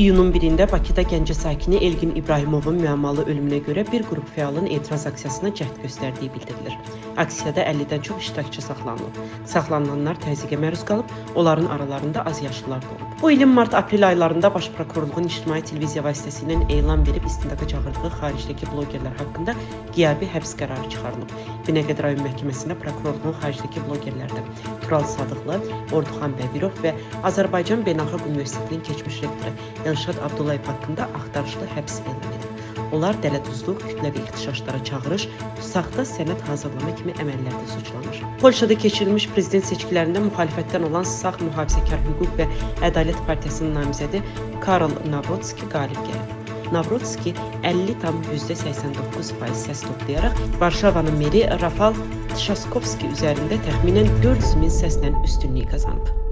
İyunun 1-də Bakıda Gəncə sakini Elgin İbrahimovun müəmmalı ölümünə görə bir qrup fəalın etiraz aksiyasına cəhd göstərdiyi bildirilir. Aksiyada 50-dən çox iştirakçı saxlanılıb. Saxlanılanlar təzyiqə məruz qalıb, onların aralarında azyaşlılar da olub. Bu ilin mart-aprel aylarında Baş Prokurorluğun ictimai televiziya vasitəsilə elan verib istintaqa çağırdığı xaricdəki blogerlər haqqında qiyabi həbs qərarı çıxarılıb. Binəqədi rayon məhkəməsində prokurorluğun xaricdəki blogerlərdən Tural Sadıqlı, Orduxan Bəbirov və Azərbaycan Beynəlxalq Universitetinin keçmiş rektoru Elşad Abdullayev haqqında axtarışlı həbs elan edib. Onlar dələduzluq, kütləvi ixtişaşlara çağırış, saxta sənəd hazırlama kimi əməllərdə suçlanır. Polşada keçirilmiş prezident seçkilərində müxalifətdən olan sağ mühafizəkar hüquq və ədalət partiyasının namizədi Karol Nawrocki qalib gəlib. Nawrocki 50,89% səs toplayaraq Varşavanın meri Rafal Trzaskowski üzərində təxminən 400 min səslə üstünlük qazanıb.